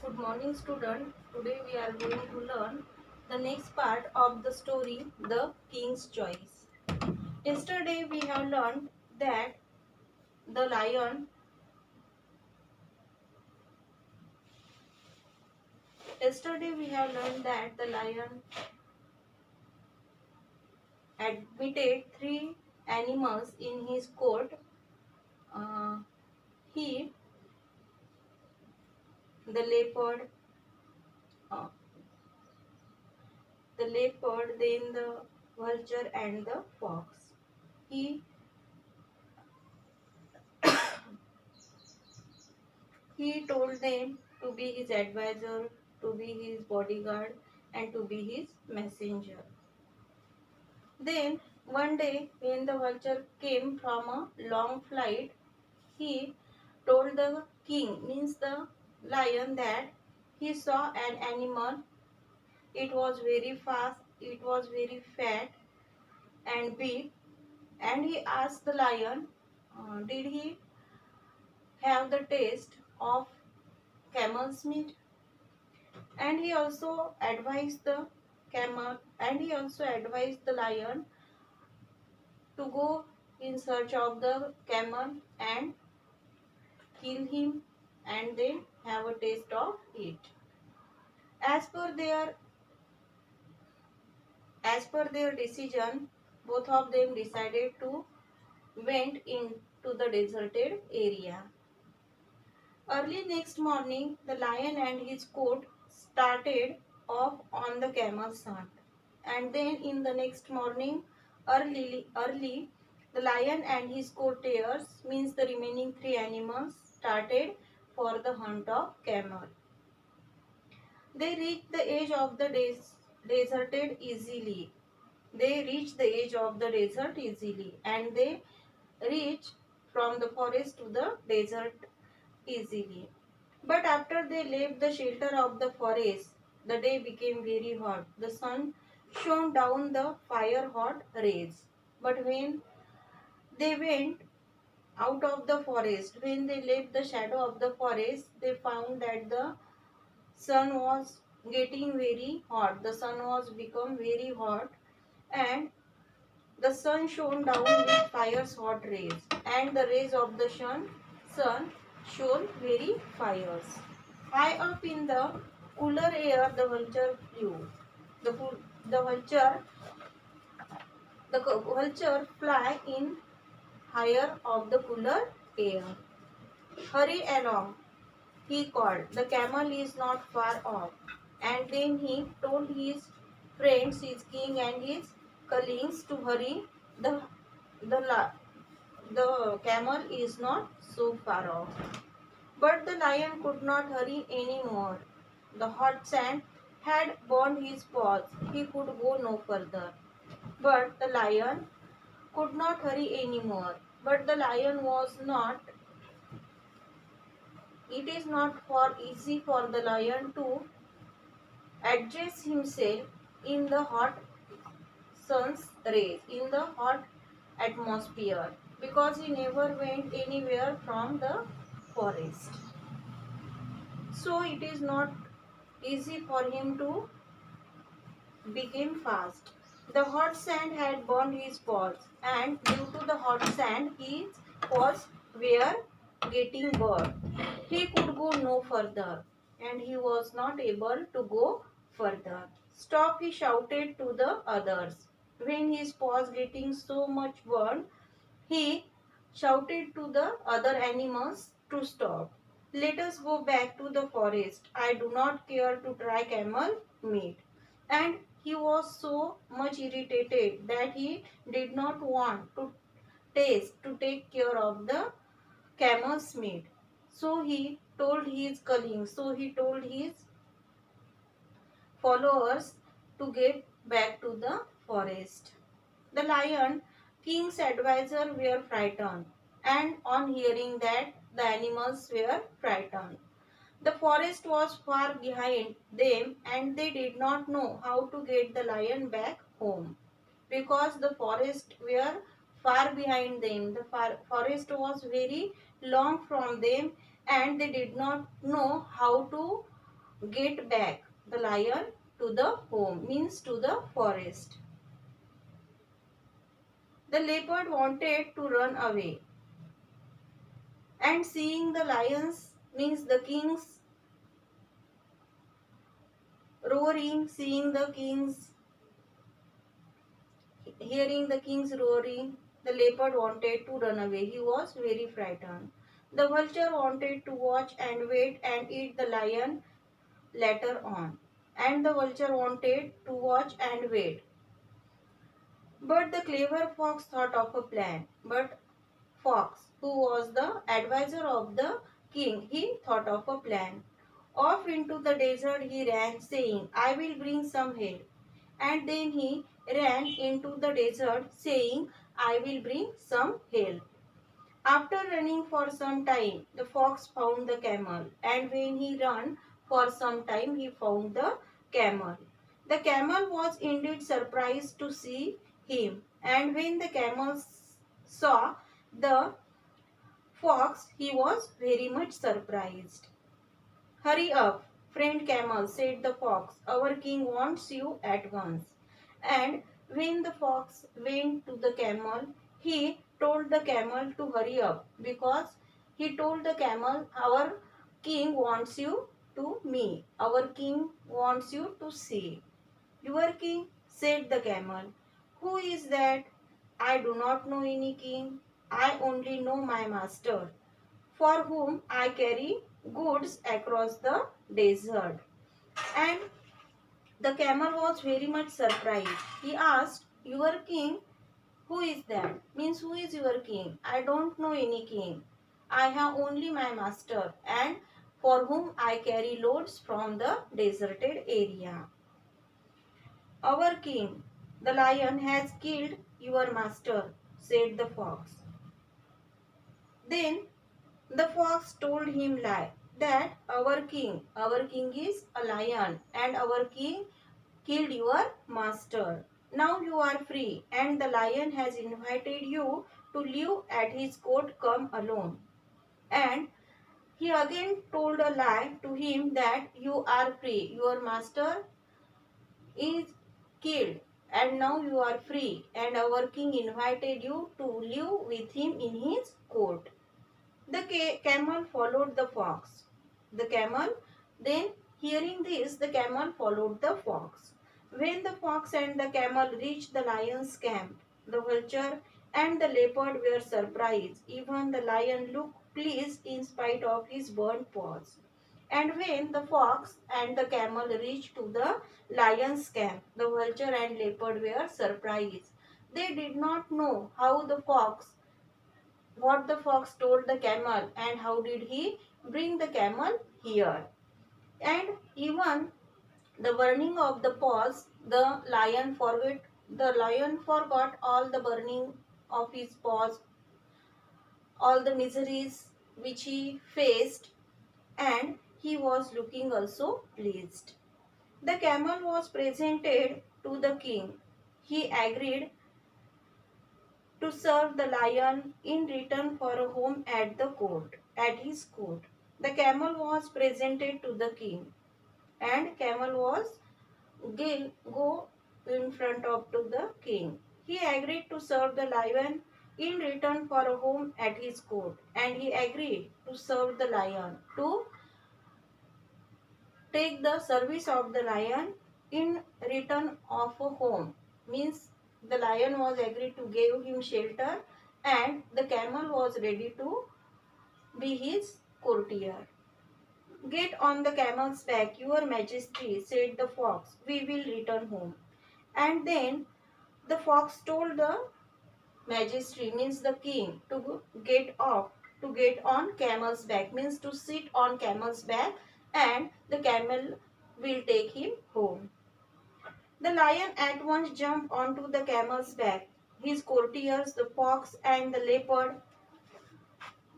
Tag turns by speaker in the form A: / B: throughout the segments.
A: Good morning, student. Today we are going to learn the next part of the story, The King's Choice. Yesterday we have learned that the lion. Yesterday we have learned that the lion admitted three animals in his court. Uh, he, the leopard, uh, then the vulture and the fox. He He told them to be his advisor, to be his bodyguard, and to be his messenger. Then, one day, when the vulture came from a long flight, he told the king, means the lion, that he saw an animal. It was very fast, it was very fat and big, and he asked the lion, did he have the taste of camel's meat? And he also advised the camel and he also advised the lion to go in search of the camel and kill him and then have a taste of it. As per their as per their decision, both of them decided to went into the deserted area. Early next morning, the lion and his court started off on the camel's hunt. And then in the next morning, early, the lion and his courtiers, means the remaining three animals, started for the hunt of camel. They reached the edge of the deserted easily. They reached the edge of the desert easily, and they reached from the forest to the desert easily. But after they left the shelter of the forest, the day became very hot. The sun shone down the fire hot rays. But when they went out of the forest, when they left the shadow of the forest, they found that the sun was getting very hot. The sun was become very hot, and the sun shone down with fire's hot rays, and the rays of the sun shone very fires. High up in the cooler air, the vulture flew. The, the vulture vulture fly in higher of the cooler air. Hurry along, he called. The camel is not far off. And then he told his friends, his king and his colleagues to hurry. The, the, the camel is not so far off. But the lion could not hurry any more. The hot sand had burned his paws. He could go no further. But the lion could not hurry any more. But the lion was not. It is not for easy for the lion to adjust himself in the hot sun's rays, in the hot atmosphere, because he never went anywhere from the forest. So it is not easy for him to become fast. The hot sand had burned his paws, and due to the hot sand, his paws were getting burned. He could go no further, and he was not able to go further. Stop, he shouted to the others. When his paws getting so much burned, he shouted to the other animals to stop. Let us go back to the forest. I do not care to try camel meat. And he was so much irritated that he did not want to take care of the camel's meat. So he told his followers to get back to the forest. The lion, king's advisor, were frightened, and on hearing that, the animals were frightened. The forest was far behind them, and they did not know how to get the lion back home, because the forest were far behind them. The forest was very long from them, and they did not know how to get back the lion to the home, means to the forest. The leopard wanted to run away, and seeing the lions, means the king's roaring, seeing the king's hearing the king's roaring, the leopard wanted to run away. He was very frightened. The vulture wanted to watch and wait and eat the lion later on. And the vulture wanted to watch and wait. But the clever fox thought of a plan. But Fox, who was the advisor of the king, he thought of a plan. Off into the desert he ran, saying, I will bring some help. And then he ran into the desert, saying, I will bring some help. After running for some time, the fox found the camel, and when he ran for some time, he found the camel. The camel was indeed surprised to see him, and when the camel saw the fox, he was very much surprised. Hurry up, friend camel, said the fox. Our king wants you at once. And when the fox went to the camel, he told the camel to hurry up, because he told the camel, our king wants you to me. Our king wants you to see. Your king, said the camel. Who is that? I do not know any king. I only know my master, for whom I carry goods across the desert. And the camel was very much surprised. He asked, your king, who is that? Means, who is your king? I don't know any king. I have only my master, and for whom I carry loads from the deserted area. Our king, the lion, has killed your master, said the fox. Then the fox told him that our king is a lion, and our king killed your master. Now you are free, and the lion has invited you to live at his court. Come alone. And he again told a lie to him that you are free. Your master is killed, and now you are free, and our king invited you to live with him in his court. The camel followed the fox. The camel, then hearing this, the camel followed the fox. When the fox and the camel reached the lion's camp, the vulture and the leopard were surprised. Even the lion looked pleased in spite of his burnt paws. And when the fox and the camel reached to the lion's camp, the vulture and leopard were surprised. They did not know what the fox told the camel, and how did he bring the camel here. And even the burning of the paws, the lion forgot all the burning of his paws, all the miseries which he faced, and he was looking also pleased. The camel was presented to the king. He agreed to serve the lion in return for a home at his court. The camel was presented to the king, and camel was go in front of to the king. He agreed to serve the lion in return for a home at his court, and he agreed to serve the lion to take the service of the lion in return of a home, means the lion was agreed to give him shelter, and the camel was ready to be his courtier. Get on the camel's back, your majesty, said the fox. We will return home. And then the fox told the majesty, means the king, to get on camel's back, means to sit on camel's back, and the camel will take him home. The lion at once jumped onto the camel's back. His courtiers, the fox and the leopard,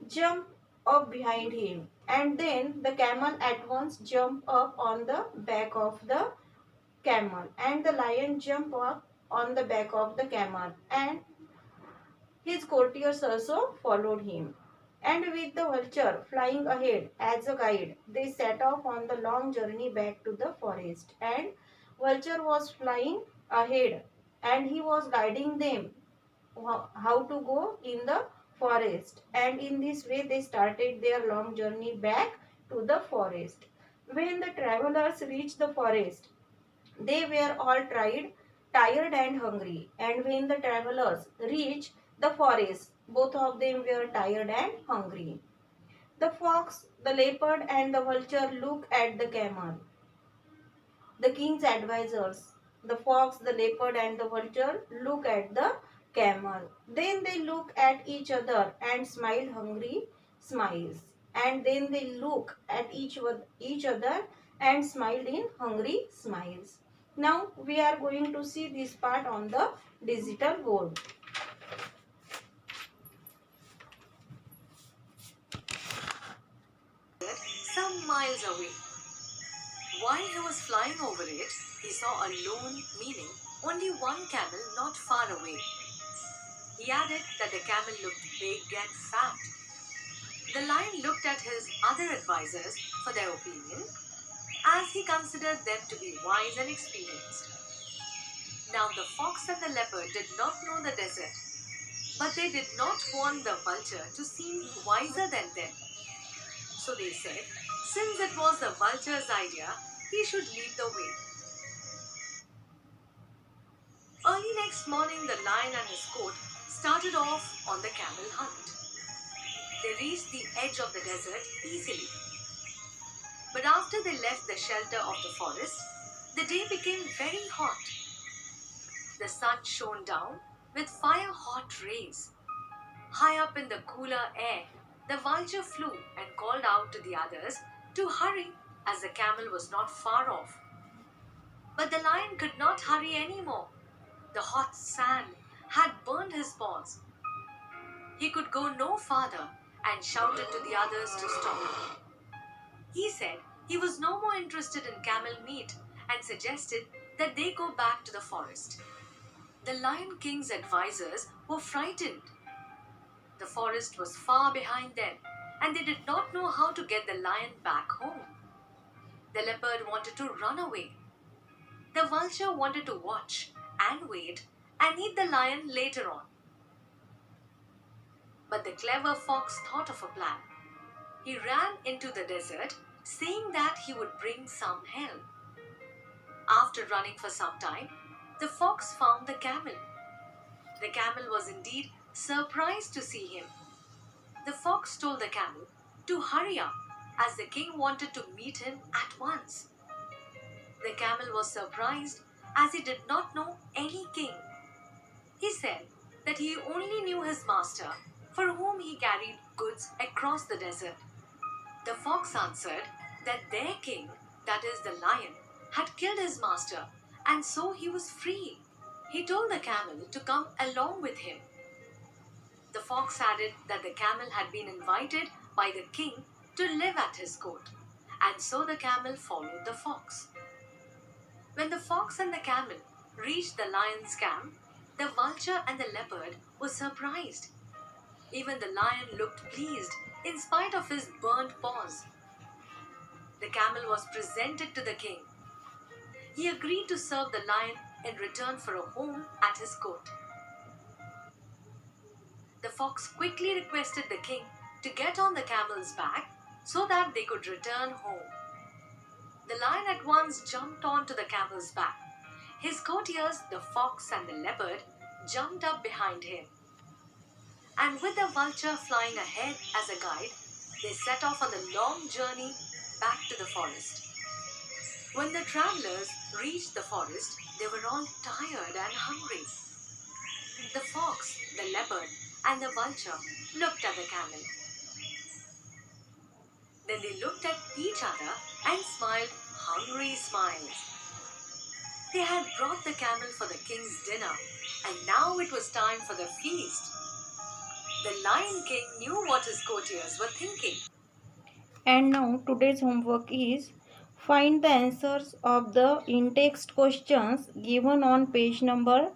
A: jumped up behind him. And then the camel at once jumped up on the back of the camel. And the lion jumped up on the back of the camel. And his courtiers also followed him. and with the vulture flying ahead as a guide, they set off on the long journey back to the forest. And vulture was flying ahead and he was guiding them how to go in the forest. And in this way they started their long journey back to the forest. When the travelers reached the forest, they were all tired and hungry. And when the travelers reached the forest, both of them were tired and hungry. The fox, the leopard, and the vulture look at the camel, the king's advisors. The fox, the leopard, and the vulture look at the camel. Then they look at each other and smile hungry smiles. And then they look at each other and smiled in hungry smiles. Now we are going to see this part on the digital board.
B: Some miles away. While he was flying over it, he saw a lone, meaning only one camel not far away. He added that the camel looked big and fat. The lion looked at his other advisors for their opinion, as he considered them to be wise and experienced. Now the fox and the leopard did not know the desert, but they did not want the vulture to seem wiser than them. So they said, since it was the vulture's idea, he should lead the way. Early next morning, the lion and his court started off on the camel hunt. They reached the edge of the desert easily. But after they left the shelter of the forest, the day became very hot. The sun shone down with fire-hot rays. High up in the cooler air, the vulture flew and called out to the others to hurry as the camel was not far off. But the lion could not hurry anymore. The hot sand had burned his paws. He could go no farther and shouted to the others to stop. He said he was no more interested in camel meat and suggested that they go back to the forest. The Lion King's advisors were frightened. The forest was far behind them, and they did not know how to get the lion back home. The leopard wanted to run away. The vulture wanted to watch and wait and eat the lion later on. But the clever fox thought of a plan. He ran into the desert, saying that he would bring some help. After running for some time, the fox found the camel. The camel was indeed surprised to see him. The fox told the camel to hurry up as the king wanted to meet him at once. The camel was surprised as he did not know any king. He said that he only knew his master, for whom he carried goods across the desert. The fox answered that their king, that is the lion, had killed his master, and so he was free. He told the camel to come along with him. The fox added that the camel had been invited by the king to live at his court, and so the camel followed the fox. When the fox and the camel reached the lion's camp, the vulture and the leopard were surprised. Even the lion looked pleased in spite of his burnt paws. The camel was presented to the king. He agreed to serve the lion in return for a home at his court. The fox quickly requested the king to get on the camel's back so that they could return home. The lion at once jumped onto the camel's back. His courtiers, the fox and the leopard, jumped up behind him. And with the vulture flying ahead as a guide, they set off on the long journey back to the forest. When the travelers reached the forest, they were all tired and hungry. The fox, the leopard, and the vulture looked at the camel. Then they looked at each other and smiled hungry smiles. They had brought the camel for the king's dinner, and now it was time for the feast. The Lion King knew what his courtiers were thinking.
A: And now today's homework is find the answers of the in-text questions given on page number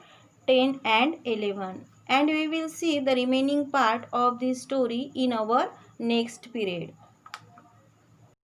A: 10 and 11. and we will see the remaining part of this story in our next period.